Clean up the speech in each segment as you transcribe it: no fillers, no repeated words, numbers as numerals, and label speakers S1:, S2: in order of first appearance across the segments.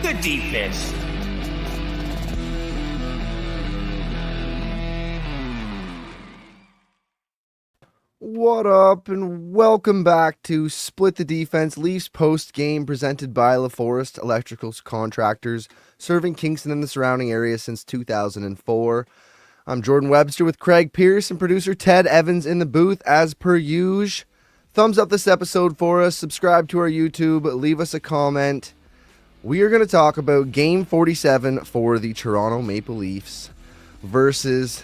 S1: the defense.
S2: What up, and welcome back to Split the Defense, Leafs post-game presented by Laforest Electrical Contractors, serving Kingston and the surrounding area since 2004. I'm Jordan Webster with Craig Pearce and producer Ted Evans in the booth as per usual. Thumbs up this episode for us, subscribe to our YouTube, leave us a comment. We are going to talk about Game 47 for the Toronto Maple Leafs versus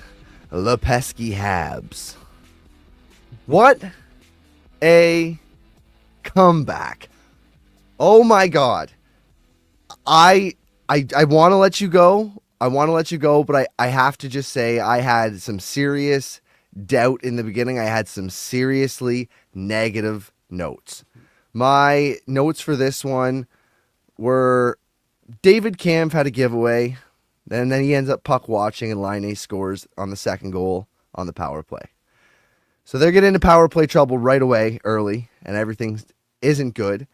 S2: the pesky Habs. What a comeback. Oh my God. I want to let you go. But I have to just say I had some serious doubt in the beginning. I had some seriously negative notes. My notes for this one were David Kampf had a giveaway, and then he ends up puck watching, and Laine scores on the second goal on the power play. So they're getting into power play trouble right away, early, and everything isn't good.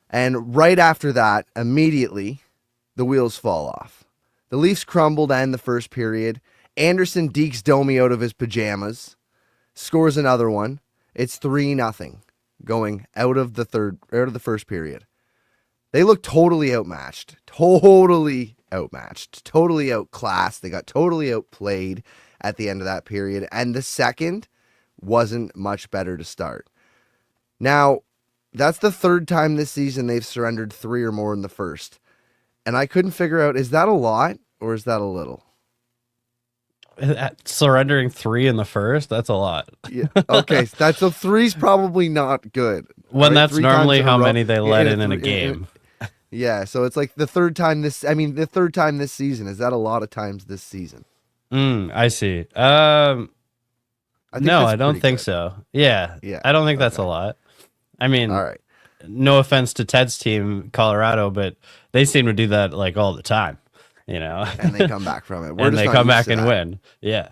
S2: And right after that, immediately, the wheels fall off. The Leafs crumbled to end the first period. Anderson dekes Domi out of his pajamas, scores another one. It's 3-0 going out of the first period. They look totally outmatched, totally outclassed. They got totally outplayed at the end of that period. And the second wasn't much better to start. Now, that's the third time this season they've surrendered 3 or more in the first. And I couldn't figure out, is that a lot or is that a little?
S3: Surrendering 3 in the first, that's a lot.
S2: Yeah. Okay, so 3's probably not good.
S3: When
S2: right?
S3: That's normally how many they let in a game.
S2: Yeah, so it's like the third time this season. Is that a lot of times this season?
S3: I see.
S2: No,
S3: I don't think so. Yeah. I don't think that's a lot. I mean,
S2: all right.
S3: No offense to Ted's team, Colorado, but they seem to do that like all the time, you know.
S2: And they come back from it.
S3: And they come back and win. Yeah.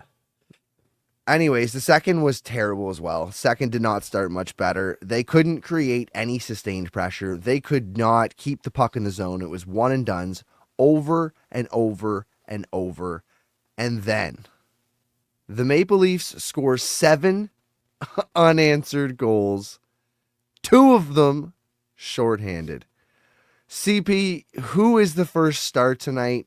S2: Anyways, the second was terrible as well. Second did not start much better. They couldn't create any sustained pressure. They could not keep the puck in the zone. It was one and dones over and over and over. And then the Maple Leafs score 7 unanswered goals, 2 of them shorthanded. CP, who is the first star tonight?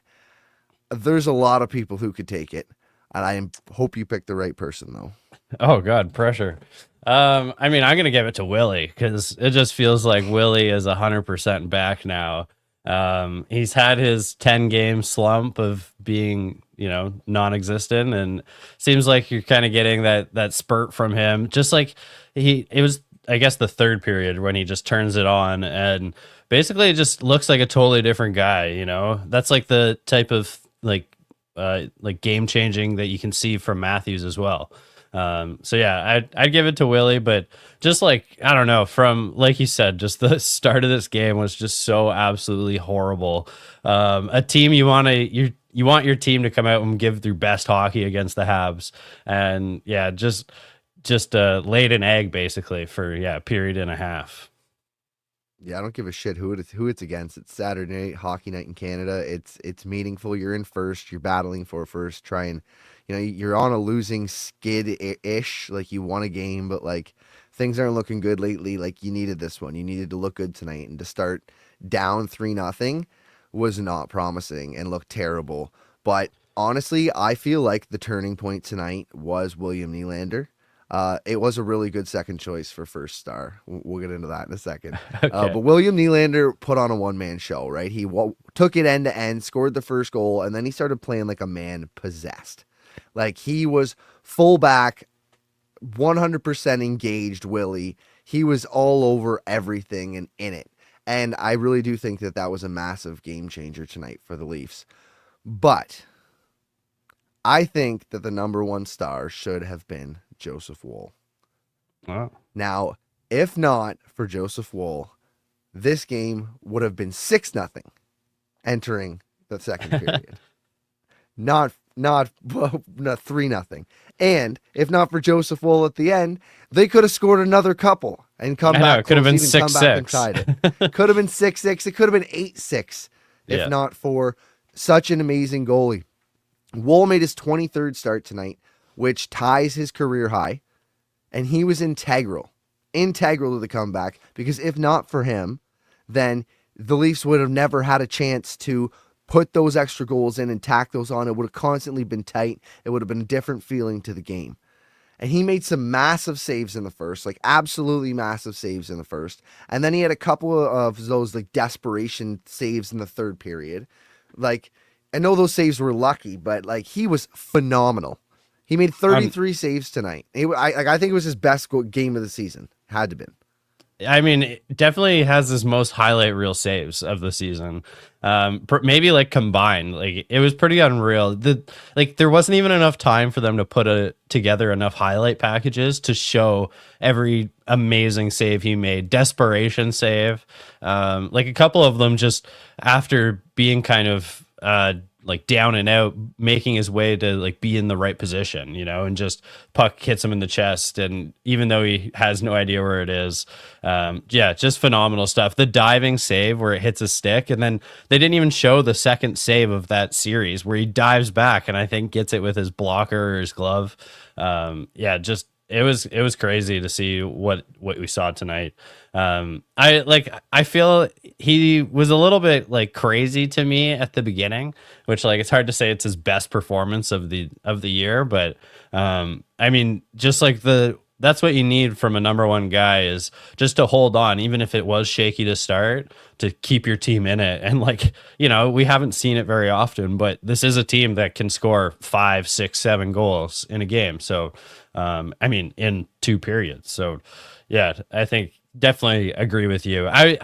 S2: There's a lot of people who could take it, and I hope you picked the right person, though.
S3: Oh, God, pressure. I mean, I'm going to give it to Willie because it just feels like Willie is 100% back now. He's had his 10-game slump of being, non-existent, and seems like you're kind of getting that spurt from him. Just like it was, I guess, the third period when he just turns it on, and basically it just looks like a totally different guy. That's like the type of like game changing that you can see from Matthews as well. So yeah, I'd give it to Willie, but just like, I don't know, from, like you said, just the start of this game was just so absolutely horrible. A team you want your team to come out and give their best hockey against the Habs, and yeah, just laid an egg basically for a period and a half.
S2: Yeah, I don't give a shit who it's against. It's Saturday night, hockey night in Canada. It's meaningful. You're in first. You're battling for first. You're on a losing skid-ish. Like, you won a game, but like things aren't looking good lately. Like, you needed this one. You needed to look good tonight, and to start down 3-0 was not promising and looked terrible. But honestly, I feel like the turning point tonight was William Nylander. It was a really good second choice for first star. We'll get into that in a second.
S3: Okay.
S2: But William Nylander put on a one-man show, right? He took it end to end, scored the first goal, and then he started playing like a man possessed. Like, he was full back, 100% engaged, Willie. He was all over everything and in it. And I really do think that was a massive game changer tonight for the Leafs. But I think that the number one star should have been Joseph Woll.
S3: Wow.
S2: Now, if not for Joseph Woll, this game would have been 6-0 entering the second period. Not 3-0. And if not for Joseph Woll at the end, they could have scored another couple and come back.
S3: It could have been 6-6.
S2: It could have been 6-6. It could have been 8-6 if
S3: Yeah.
S2: not for such an amazing goalie. Woll made his 23rd start tonight, which ties his career high, and he was integral to the comeback, because if not for him, then the Leafs would have never had a chance to put those extra goals in and tack those on. It would have constantly been tight. It would have been a different feeling to the game. And he made some massive saves in the first, like absolutely massive saves in the first. And then he had a couple of those like desperation saves in the third period. Like, I know those saves were lucky, but like he was phenomenal. He made 33 saves tonight. I think it was his best game of the season. Had to been.
S3: I mean, it definitely has his most highlight reel saves of the season. Maybe like combined, like it was pretty unreal. There wasn't even enough time for them to put together enough highlight packages to show every amazing save he made. Desperation save, like a couple of them just after being kind of like down and out, making his way to like be in the right position, and just puck hits him in the chest. And even though he has no idea where it is, just phenomenal stuff. The diving save where it hits a stick, and then they didn't even show the second save of that series where he dives back and I think gets it with his blocker or his glove. It was crazy to see what we saw tonight. I feel he was a little bit like crazy to me at the beginning, which like it's hard to say it's his best performance of the year, but I mean, just like that's what you need from a number one guy, is just to hold on, even if it was shaky to start, to keep your team in it. And like, we haven't seen it very often, but this is a team that can score 5, 6, 7 goals in a game. So, I mean, in 2 periods. So yeah, I think definitely agree with you. I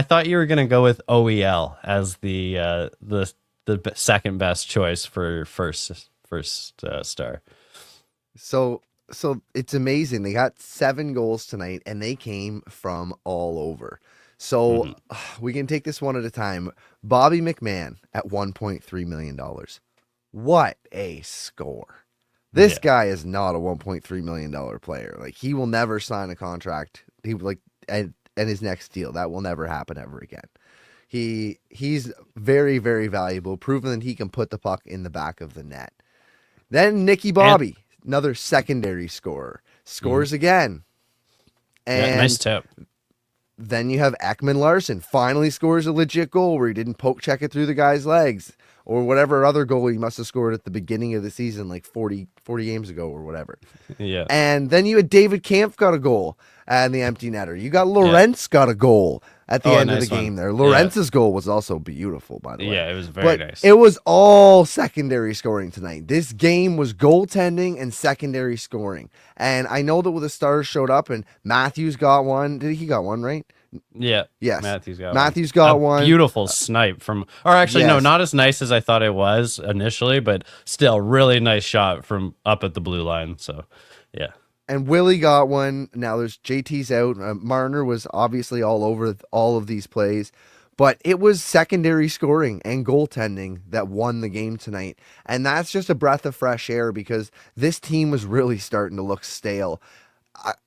S3: thought you were going to go with OEL as the second best choice for first star.
S2: So it's amazing. They got 7 goals tonight, and they came from all over. So we can take this one at a time. Bobby McMahon at $1.3 million. What a score. This guy is not a $1.3 million player. Like, he will never sign a contract. He like and his next deal. That will never happen ever again. He's very, very valuable, proven that he can put the puck in the back of the net. Then Nicky Bobby, another secondary scorer, scores again. And
S3: nice tip.
S2: Then you have Ekman Larson, finally scores a legit goal where he didn't poke check it through the guy's legs, or whatever other goal he must have scored at the beginning of the season, like 40 games ago or whatever.
S3: Yeah.
S2: And then you had David Kampf got a goal and the empty netter. You got Lorentz got a goal at the end of the game there. Lorentz's goal was also beautiful, by the way.
S3: Yeah, it was very nice.
S2: It was all secondary scoring tonight. This game was goaltending and secondary scoring. And I know that when the Stars showed up and Matthews got one. He got one, right?
S3: Yeah.
S2: Yes.
S3: Matthews
S2: got one.
S3: Beautiful snipe from, or actually, no, not as nice as I thought it was initially, but still really nice shot from up at the blue line. So, yeah.
S2: And Willie got one. Now there's JT's out. Marner was obviously all over all of these plays, but it was secondary scoring and goaltending that won the game tonight. And that's just a breath of fresh air, because this team was really starting to look stale.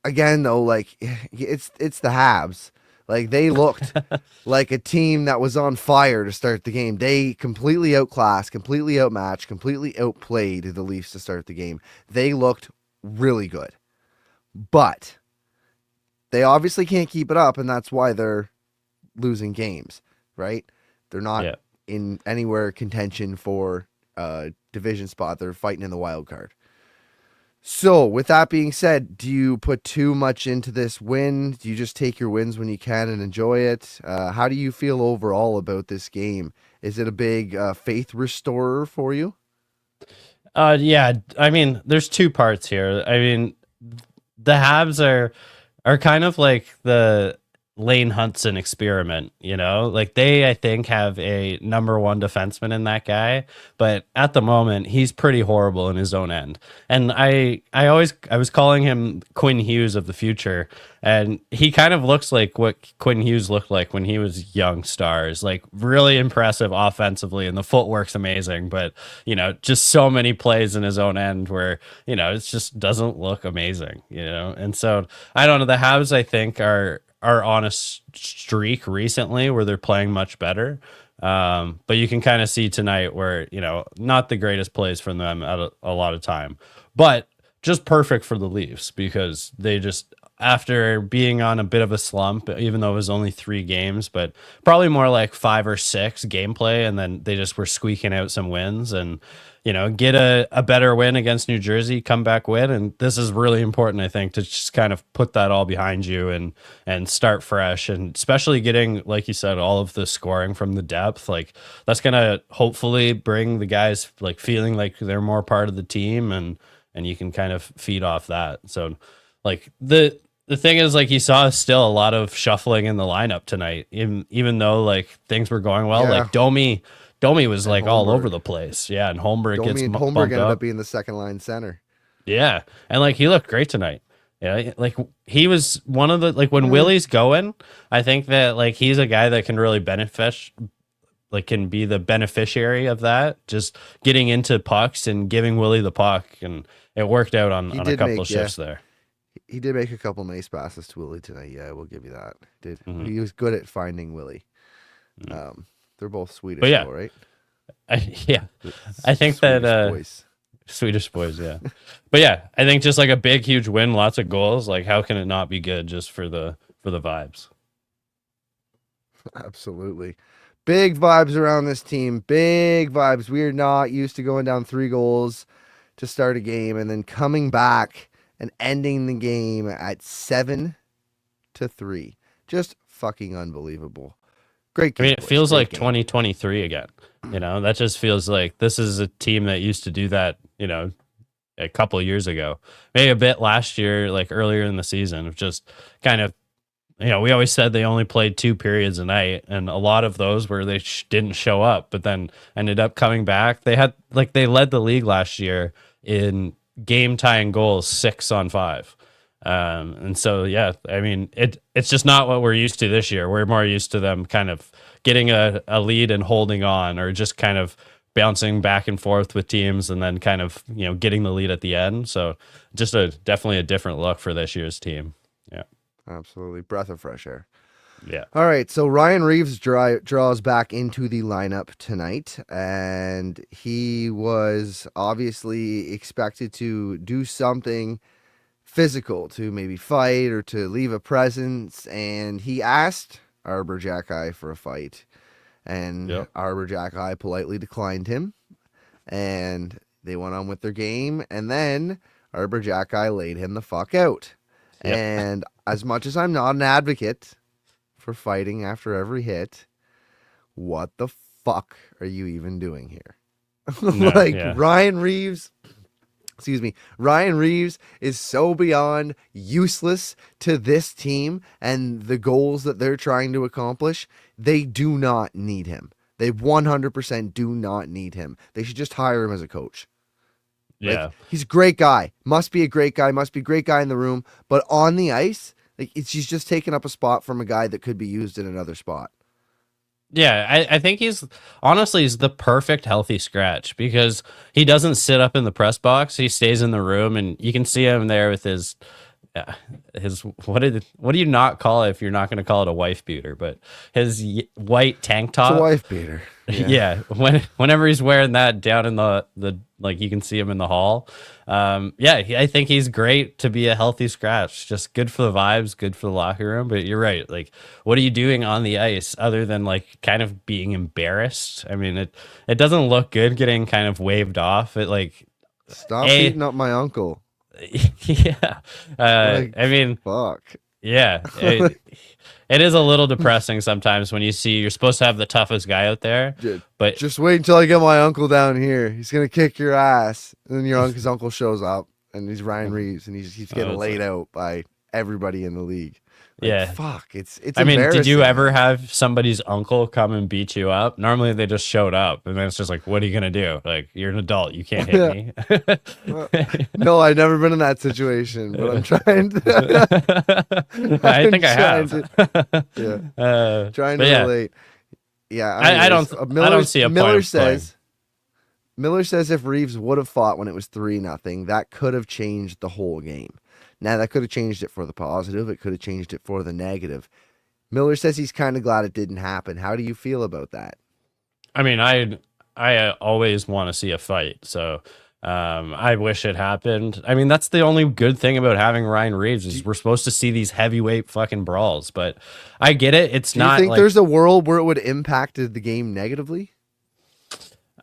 S2: Again, though, like it's the Habs. Like, they looked like a team that was on fire to start the game. They completely outclassed, completely outmatched, completely outplayed the Leafs to start the game. They looked really good. But they obviously can't keep it up, and that's why they're losing games, right? They're not in anywhere contention for a division spot. They're fighting in the wild card. So, with that being said, do you put too much into this win? Do you just take your wins when you can and enjoy it? How do you feel overall about this game? Is it a big faith restorer for you?
S3: Yeah, I mean, there's 2 parts here. I mean, the Habs are kind of like the Lane Hudson experiment, like they, I think, have a number 1 defenseman in that guy, but at the moment he's pretty horrible in his own end. And I was calling him Quinn Hughes of the future, and he kind of looks like what Quinn Hughes looked like when he was young Stars, like really impressive offensively, and the footwork's amazing, but just so many plays in his own end where it just doesn't look amazing, and so I don't know, the Habs I think are on a streak recently where they're playing much better. But you can kind of see tonight where, not the greatest plays from them at a lot of time, but just perfect for the Leafs because they just, after being on a bit of a slump, even though it was only 3 games, but probably more like 5 or 6 gameplay, and then they just were squeaking out some wins and, get a better win against New Jersey, come back win. And this is really important, I think, to just kind of put that all behind you and start fresh. And especially getting, like you said, all of the scoring from the depth, like that's going to hopefully bring the guys like feeling like they're more part of the team, and you can kind of feed off that. So like the thing is, like, you saw still a lot of shuffling in the lineup tonight, even though like things were going well.
S2: Yeah.
S3: Like Domi was
S2: And
S3: like all
S2: Holmberg.
S3: over the place. Yeah, and Holmberg
S2: Domi and Holmberg
S3: bumped
S2: ended
S3: up.
S2: up being the second line center.
S3: Yeah, and like he looked great tonight. Yeah, like he was one of the, like, when Willie's going, I think that like he's a guy that can really can be the beneficiary of that, just getting into pucks and giving Willie the puck, and it worked out on a couple shifts there.
S2: He did make a couple nice passes to Willie tonight. Yeah, we'll give you that.
S3: Mhm.
S2: He was good at finding Willie.
S3: Mhm.
S2: They're both Swedish,
S3: But yeah.
S2: though, right?
S3: I think
S2: Swedish
S3: that
S2: boys.
S3: Swedish boys, yeah. But yeah, I think just like a big, huge win, lots of goals. Like, how can it not be good just for the vibes?
S2: Absolutely. Big vibes around this team. Big vibes. We are not used to going down 3 goals to start a game and then coming back and ending the game at 7-3. Just fucking unbelievable. Great game.
S3: I mean, it feels
S2: Great
S3: like
S2: game.
S3: 2023 again. That just feels like this is a team that used to do that, a couple of years ago, maybe a bit last year, like earlier in the season, of just kind of, we always said they only played 2 periods a night, and a lot of those where they didn't show up, but then ended up coming back. They led the league last year in game tying goals, 6-on-5. And so, yeah, I mean, it's just not what we're used to this year. We're more used to them kind of getting a lead and holding on, or just kind of bouncing back and forth with teams and then kind of, getting the lead at the end. So just definitely a different look for this year's team. Yeah.
S2: Absolutely. Breath of fresh air.
S3: Yeah.
S2: All right. So Ryan Reeves draws back into the lineup tonight, and he was obviously expected to do something physical, to maybe fight or to leave a presence, and he asked Arbor Jackeye for a fight, and Arbor Jackeye politely declined him, and they went on with their game, and then Arbor Jackeye laid him the fuck out.
S3: Yep.
S2: And as much as I'm not an advocate for fighting after every hit, what the fuck are you even doing here? Ryan Reeves is so beyond useless to this team and the goals that they're trying to accomplish. They do not need him. They 100% do not need him. They should just hire him as a coach.
S3: Yeah.
S2: He's a great guy. Must be a great guy. Must be a great guy in the room. But on the ice, he's just taking up a spot from a guy that could be used in another spot.
S3: Yeah, I think he's the perfect healthy scratch, because he doesn't sit up in the press box. He stays in the room, and you can see him there with his what do you not call it if you're not going to call it a wife beater, but his white tank top.
S2: It's a wife beater.
S3: Yeah. Whenever he's wearing that down in the like, you can see him in the hall. I think he's great to be a healthy scratch. Just good for the vibes, good for the locker room. But you're right. Like, what are you doing on the ice other than like kind of being embarrassed? I mean, it doesn't look good getting kind of waved off. It like,
S2: stop beating up my uncle.
S3: Yeah. I mean,
S2: fuck.
S3: Yeah. It is a little depressing sometimes when you see you're supposed to have the toughest guy out there, but
S2: just wait until I get my uncle down here. He's gonna kick your ass, and then his uncle shows up, and he's Ryan Reeves, and he's getting laid out by everybody in the league. Fuck. It's. I mean,
S3: did you ever have somebody's uncle come and beat you up? Normally they just showed up, and then it's just like, what are you gonna do? Like, you're an adult, you can't hit me.
S2: No, I've never been in that situation, but I'm trying to.
S3: I think I have.
S2: Trying to relate. Yeah,
S3: I don't see a point.
S2: Miller says if Reeves would have fought when it was 3-0, that could have changed the whole game. Now, that could have changed it for the positive. It could have changed it for the negative. Miller says he's kind of glad it didn't happen. How do you feel about that?
S3: I mean, I always want to see a fight, so I wish it happened. I mean, that's the only good thing about having Ryan Reeves
S2: Do
S3: is
S2: you,
S3: we're supposed to see these heavyweight fucking brawls, but I get it. It's
S2: do you
S3: not
S2: think
S3: like
S2: there's a world where it would impact the game negatively?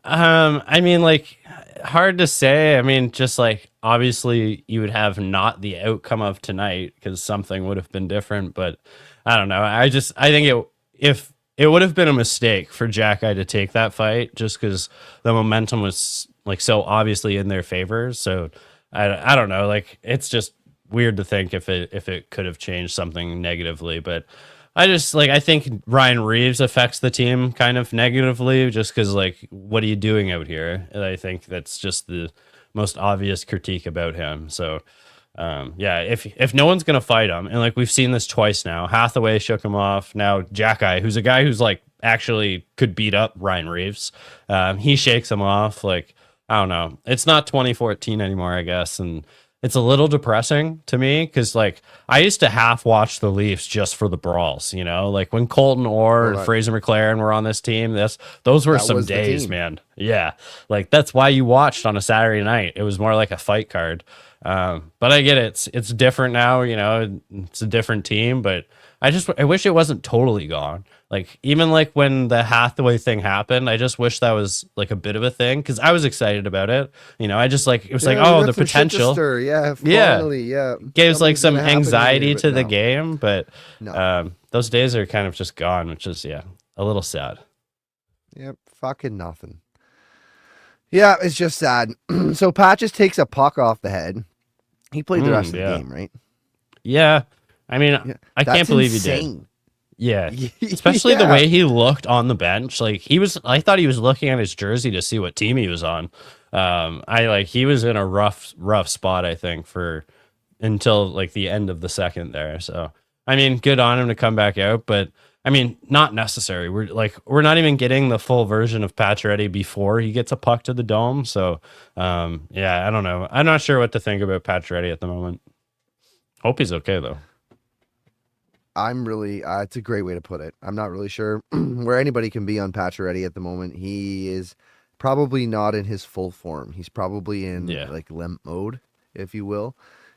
S3: I mean, like, hard to say. I mean, just like obviously you would have not the outcome of tonight because something would have been different, but I don't know. I think if it would have been a mistake for Jack Eye to take that fight just because the momentum was like so obviously in their favor. So I don't know. Like, it's just weird to think if it could have changed something negatively, but I just like I think Ryan Reeves affects the team kind of negatively just because like what are you doing out here? And I think that's just the most obvious critique about him. So yeah, if no one's gonna fight him, and like we've seen this twice now, Hathaway shook him off. Now Jack Eye, who's a guy who's like actually could beat up Ryan Reeves, he shakes him off. Like I don't know, it's not 2014 anymore, I guess, and it's a little depressing to me because like I used to half watch the Leafs just for the brawls, you know, like when Colton Orr
S2: Oh,
S3: and Fraser McLaren were on this team. Those were
S2: that
S3: some
S2: was the
S3: days,
S2: team.
S3: man. Yeah, like that's why you watched on a Saturday night. It was more like a fight card. But I get it. It's different now. You know, it's a different team. But I wish it wasn't totally gone. Like even like when the Hathaway thing happened, I just wish that was like a bit of a thing because I was excited about it. You know, I just like it was like,
S2: Yeah, we
S3: oh,
S2: got
S3: the
S2: some shit to
S3: potential.
S2: stir. Yeah,
S3: Yeah,
S2: finally, yeah.
S3: gives like
S2: Something's
S3: some
S2: gonna happen here,
S3: anxiety
S2: but
S3: to the
S2: no,
S3: game, but
S2: no.
S3: those days are kind of just gone, which is yeah, a little sad.
S2: Yep, fucking nothing. Yeah, it's just sad. So Patches takes a puck off the head. He played the rest of the
S3: Yeah,
S2: game, right?
S3: yeah. I mean,
S2: Yeah,
S3: I can't
S2: that's
S3: believe he did.
S2: insane.
S3: Yeah, especially the
S2: Yeah,
S3: way he looked on the bench. Like he was, I thought he was looking at his jersey to see what team he was on. I like he was in a rough spot. I think for until like the end of the second there. So I mean, good on him to come back out, but I mean, not necessary. We're not even getting the full version of Pacioretty before he gets a puck to the dome. So yeah, I don't know. I'm not sure what to think about Pacioretty at the moment. Hope he's okay though.
S2: I'm really. It's a great way to put it. I'm not really sure where anybody can be on Pacioretty at the moment. He is probably not in his full form. He's probably in
S3: Yeah.
S2: like limp mode, if you will.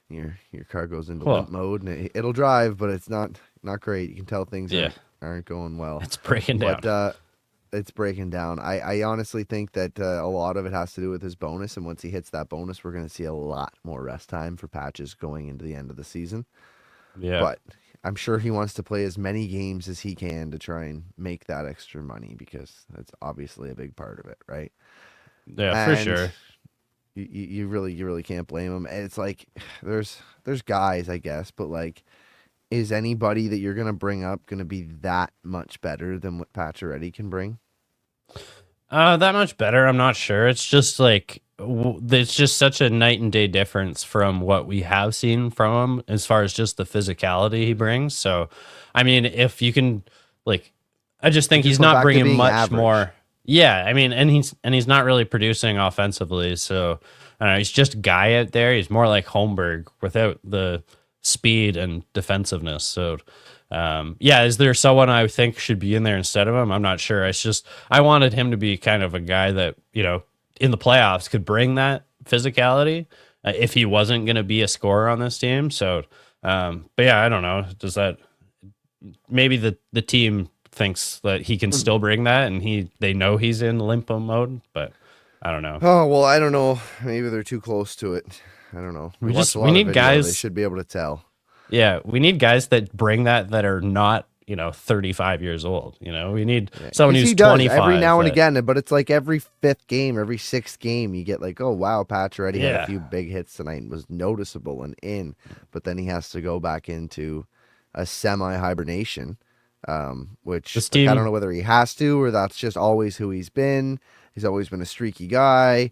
S2: Your car goes into limp
S3: Well,
S2: mode and it'll drive, but it's not great. You can tell things
S3: yeah,
S2: aren't going well.
S3: it's breaking down.
S2: But it's breaking down. I honestly think that a lot of it has to do with his bonus, and once he hits that bonus, we're going to see a lot more rest time for Patches going into the end of the season.
S3: Yeah.
S2: But I'm sure he wants to play as many games as he can to try and make that extra money because that's obviously a big part of it, right?
S3: Yeah, for
S2: And
S3: sure.
S2: you really can't blame him. And it's like there's guys, I guess, but like, is anybody that you're gonna bring up gonna be that much better than what Pacioretty can bring?
S3: That much better. I'm not sure. It's just like it's just such a night and day difference from what we have seen from him as far as just the physicality he brings. So, I mean, if you can, like, I just
S2: He
S3: think
S2: just
S3: he's
S2: went
S3: not
S2: back to
S3: bringing
S2: being
S3: much
S2: average.
S3: more. Yeah, I mean, and he's not really producing offensively. So, I don't know. He's just a guy out there. He's more like Holmberg without the speed and defensiveness. So, yeah, is there someone I think should be in there instead of him? I'm not sure. It's just I wanted him to be kind of a guy that in the playoffs could bring that physicality if he wasn't going to be a scorer on this team. So, but yeah, I don't know. Does that maybe the team thinks that he can still bring that, and they know he's in limpo mode, but I don't know.
S2: Oh well, I don't know. Maybe they're too close to it. I don't know. We watched a
S3: We
S2: lot of
S3: need
S2: video. They
S3: guys.
S2: should be able to tell.
S3: Yeah, we need guys that bring that are not 35 years old. We need someone
S2: Because
S3: who's
S2: he does every
S3: 25.
S2: now and
S3: That
S2: again, but it's like every fifth game, every sixth game, you get like, oh wow, Patch already had a
S3: yeah,
S2: few big hits tonight and was noticeable and in, but then he has to go back into a semi hibernation, which
S3: this
S2: like, I don't
S3: team.
S2: know whether he has to or that's just always who he's been. He's always been a streaky guy,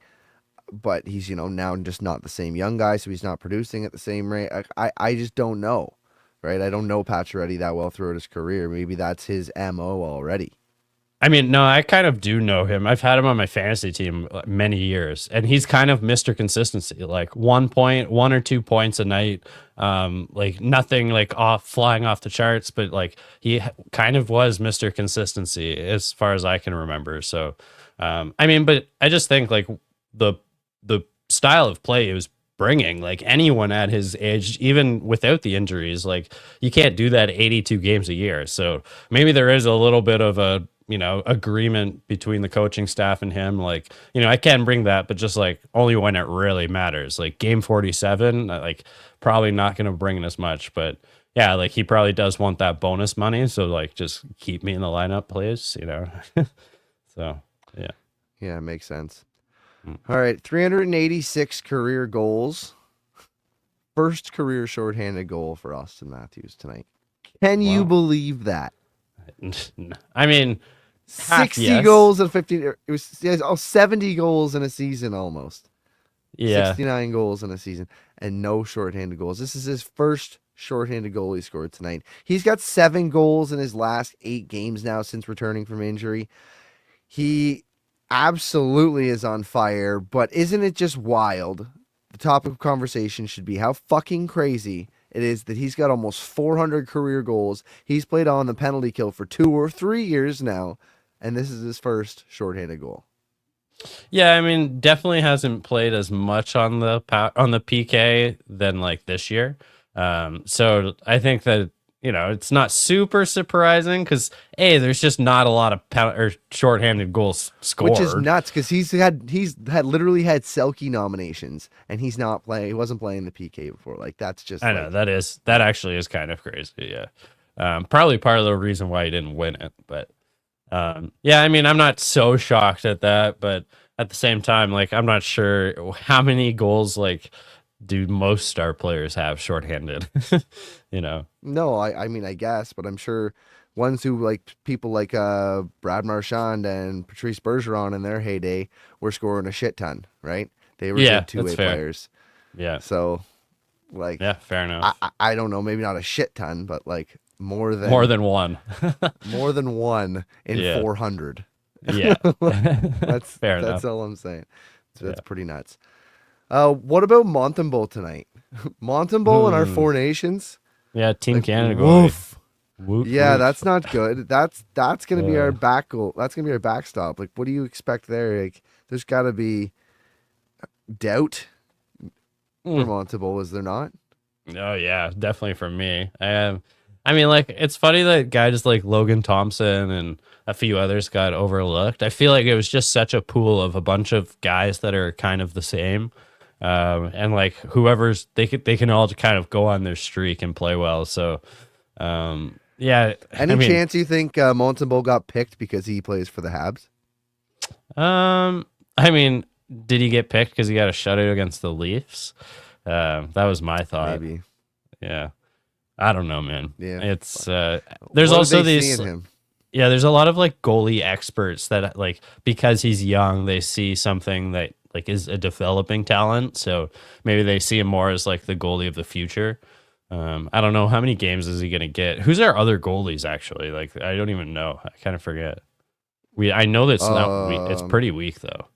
S2: but he's now just not the same young guy, so he's not producing at the same rate. I just don't know, right? I don't know Pacioretty that well throughout his career. Maybe that's his MO already.
S3: I mean, no, I kind of do know him. I've had him on my fantasy team many years, and he's kind of Mr. Consistency, like 1 or 2 points a night. Like nothing like flying off the charts, but like kind of was Mr. Consistency as far as I can remember. So, I mean, but I just think like the style of play he was bringing, like anyone at his age, even without the injuries, like you can't do that 82 games a year. So maybe there is a little bit of a agreement between the coaching staff and him. Like, I can bring that, but just like only when it really matters. Like game 47, like probably not going to bring in as much, but yeah, like he probably does want that bonus money. So like, just keep me in the lineup, please. So yeah.
S2: Yeah, it makes sense. All right, 386 career goals. First career shorthanded goal for Austin Matthews tonight. Can you believe that?
S3: I mean,
S2: 60 goals and 15. It was 70 goals in a season almost.
S3: Yeah.
S2: 69 goals in a season and no shorthanded goals. This is his first shorthanded goal he scored tonight. He's got 7 goals in his last 8 games now since returning from injury. He absolutely is on fire, but isn't it just wild? The topic of conversation should be how fucking crazy it is that he's got almost 400 career goals. He's played on the penalty kill for 2 or 3 years now, and this is his first shorthanded goal.
S3: Yeah, I mean, definitely hasn't played as much on the PK than like this year. So I think that it's not super surprising because there's just not a lot of shorthanded goals scored,
S2: which is nuts because he's literally had Selke nominations and he's not playing. He wasn't playing the PK before. Like that's just.
S3: I know that actually is kind of crazy. Yeah, probably part of the reason why he didn't win it, but yeah, I mean, I'm not so shocked at that, but at the same time, like I'm not sure how many goals like do most star players have shorthanded.
S2: No, I mean, I guess, but I'm sure ones who like people like Brad Marchand and Patrice Bergeron in their heyday were scoring a shit ton, right? They were good two-way players.
S3: Yeah.
S2: So, like,
S3: yeah, fair enough.
S2: I don't know, maybe not a shit ton, but like more than
S3: one,
S2: more than one in 400.
S3: Yeah,
S2: that's
S3: fair enough.
S2: That's all I'm saying. So that's pretty nuts. What about Montembeault tonight? Montembeault in our 4 nations.
S3: Yeah, Team Canada goal.
S2: Yeah, that's not good. That's gonna be our back goal. That's gonna be our backstop. Like, what do you expect there? Like, there's got to be doubt for Montembeault, is there not?
S3: Oh yeah, definitely for me. I mean, like, it's funny that guys like Logan Thompson and a few others got overlooked. I feel like it was just such a pool of a bunch of guys that are kind of the same. And like whoever's they can all kind of go on their streak and play well. So, yeah.
S2: Any chance you think Montembeault got picked because he plays for the Habs?
S3: I mean, did he get picked because he got a shutout against the Leafs? That was my thought.
S2: Maybe.
S3: Yeah. I don't know, man.
S2: Yeah.
S3: It's there's also these.
S2: Him?
S3: Yeah, there's a lot of like goalie experts that like because he's young, they see something that like is a developing talent. So maybe they see him more as like the goalie of the future. I don't know how many games is he gonna get. Who's our other goalies actually? Like I don't even know. I kind of forget. I know that's it's pretty weak though.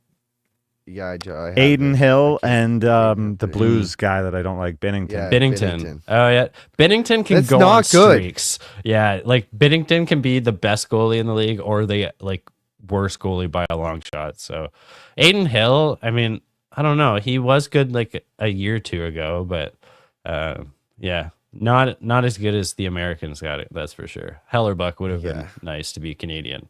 S2: Yeah, I
S1: Aiden Hill and the Blues guy that I don't like, Bennington.
S2: Yeah,
S3: Binnington. Oh yeah, Binnington can go on streaks. Yeah, like Binnington can be the best goalie in the league or the like worst goalie by a long shot. So Aiden Hill, I mean, I don't know. He was good like a year or two ago, but yeah, not as good as the Americans got it. That's for sure. Hellerbuck would have been nice to be Canadian.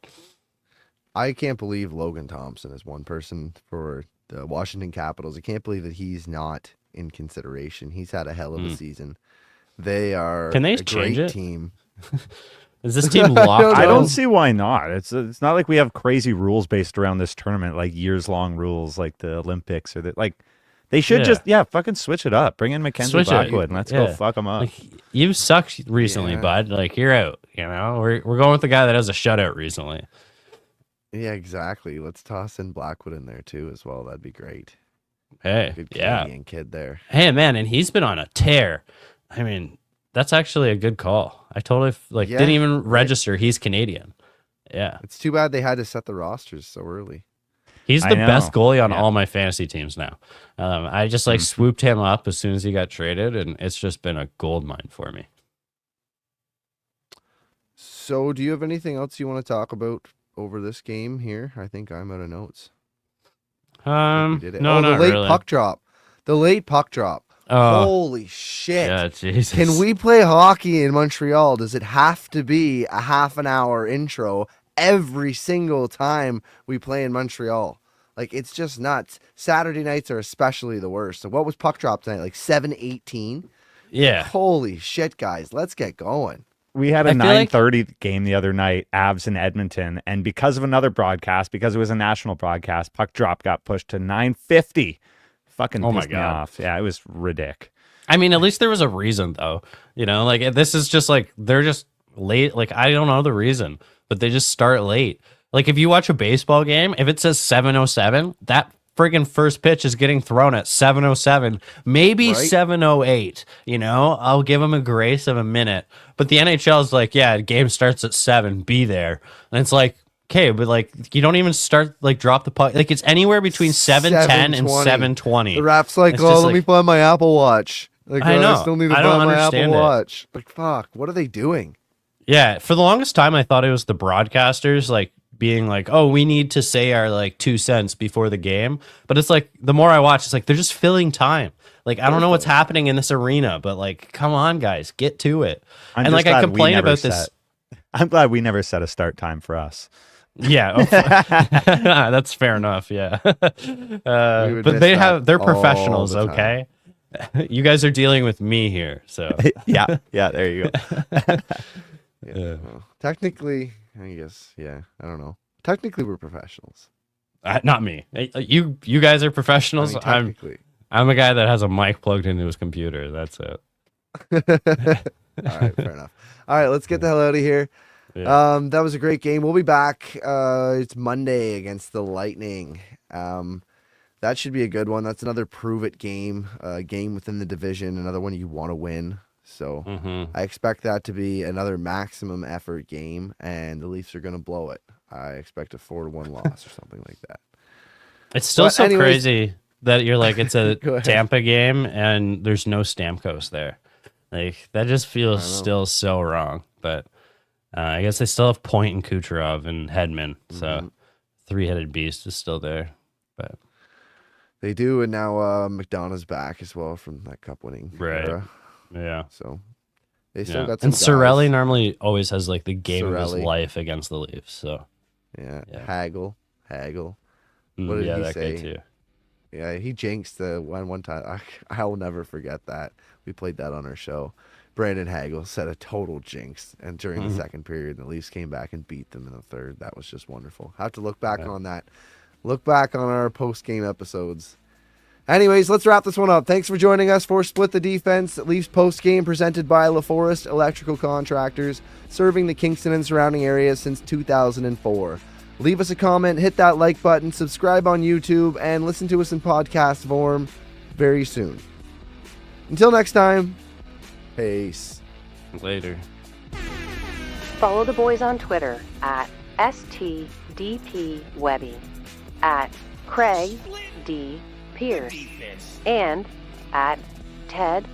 S2: I can't believe Logan Thompson is one person for the Washington Capitals. I can't believe that he's not in consideration. He's had a hell of a season. They are a great team.
S3: Is this team locked?
S1: I don't see why not. It's not like we have crazy rules based around this tournament, like years long rules, like the Olympics or like. They should just fucking switch it up. Bring in Mackenzie Blackwood and let's go fuck them up.
S3: Like, you've sucked recently, bud. Like you're out. You know, we're going with the guy that has a shutout recently.
S2: Yeah, exactly. Let's toss in Blackwood in there too as well. That'd be great.
S3: Hey,
S2: good Canadian kid there.
S3: Hey, man, and he's been on a tear. I mean, that's actually a good call. I totally didn't even register he's Canadian. Yeah.
S2: It's too bad they had to set the rosters so early.
S3: He's the best goalie on
S1: Yeah.
S3: all my fantasy teams now. I just like swooped him up as soon as he got traded, and it's just been a gold mine for me.
S2: So, do you have anything else you want to talk about over this game here? I think I'm out of notes.
S3: No,
S2: the
S3: not
S2: late
S3: really.
S2: puck drop. The late puck drop.
S3: Oh,
S2: Holy shit.
S3: yeah, Jesus.
S2: Can we play hockey in Montreal? Does it have to be a half an hour intro every single time we play in Montreal? Like, it's just nuts. Saturday nights are especially the worst. So what was puck drop tonight? Like 7:18?
S3: Yeah.
S2: Holy shit, guys. Let's get going.
S1: We had a
S3: I feel like-
S1: 9:30 game the other night, Avs in Edmonton, and because of another broadcast, because it was a national broadcast, puck drop got pushed to 9:50. Fucking
S3: Oh my
S1: pissed me
S3: God.
S1: off. Yeah, it was ridiculous.
S3: I mean, at least there was a reason, though. You know, like this is just like they're just late. Like I don't know the reason, but they just start late. Like if you watch a baseball game, if it says 7:07, that friggin' first pitch is getting thrown at 7:07, maybe
S2: Right.
S3: 7:08. You know, I'll give them a grace of a minute. But the NHL is like, yeah, game starts at 7. Be there, and it's like. Okay, but like you don't even start like drop the puck. Like it's anywhere between 7:10 and 7:20.
S2: The rap's like,
S3: It's
S2: oh,
S3: just
S2: let me
S3: like-
S2: find my Apple Watch. Like,
S3: I know.
S2: I still need to
S3: I don't
S2: find my Apple
S3: understand it.
S2: Watch. Like, fuck, what are they doing?
S3: Yeah, for the longest time I thought it was the broadcasters like being like, "Oh, we need to say our like 2 cents before the game." But it's like the more I watch, it's like they're just filling time. Like I don't know what's happening in this arena, but like come on guys, get to it.
S1: I'm
S3: And
S1: just
S3: like I
S1: glad we
S3: complain
S1: never
S3: about this.
S1: set- I'm glad we never set a start time for us.
S3: Yeah, that's fair enough. Yeah,
S2: would
S3: but
S2: miss that
S3: they're
S2: all
S3: professionals.
S2: the time.
S3: Okay, you guys are dealing with me here, so
S1: yeah, there you go.
S2: Yeah. Well, technically, I guess, yeah, I don't know. Technically, we're professionals.
S3: not me. You guys are
S2: I
S3: professionals.
S2: mean, technically.
S3: I'm a guy that has a mic plugged into his computer. That's it.
S2: All right, fair enough. All right, let's get the hell out of here.
S3: Yeah.
S2: That was a great game. We'll be back. It's Monday against the Lightning. That should be a good one. That's another prove it game, game within the division, another one you want to win. So
S3: Mhm.
S2: I expect that to be another maximum effort game, and the Leafs are going to blow it. I expect a 4-1 loss or something like that.
S3: It's still
S2: But
S3: so
S2: anyways-
S3: crazy that you're like it's a
S2: Go ahead.
S3: Tampa game and there's no Stamkos there. Like that just feels
S2: I know.
S3: still so wrong. But I guess they still have Point and Kucherov and Hedman, so
S2: Mm-hmm.
S3: three-headed beast is still there. But
S2: They do, and now McDonough's back as well from that cup winning
S3: Right.
S2: era.
S3: yeah.
S2: So they still
S3: Yeah.
S2: got some
S3: And
S2: guys.
S3: Sorelli normally always has like the game of
S2: Sorelli.
S3: his life against the Leafs. So
S2: Yeah,
S3: Yeah.
S2: Hagel. What did
S3: yeah,
S2: he
S3: that
S2: say?
S3: guy too.
S2: Yeah, he jinxed the one time. I will never forget that. We played that on our show. Brandon Hagel said a total jinx, and during
S3: Mm-hmm.
S2: the second period, the Leafs came back and beat them in the third. That was just wonderful. Have to look back on that. Look back on our post-game episodes. Anyways, let's wrap this one up. Thanks for joining us for Split the Defense, Leafs post-game presented by Laforest Electrical Contractors, serving the Kingston and surrounding areas since 2004. Leave us a comment, hit that like button, subscribe on YouTube, and listen to us in podcast form very soon. Until next time, peace.
S3: Later.
S4: Follow the boys on Twitter at STDPWebby, at Craig D. Pearce, and at Ted_is_show.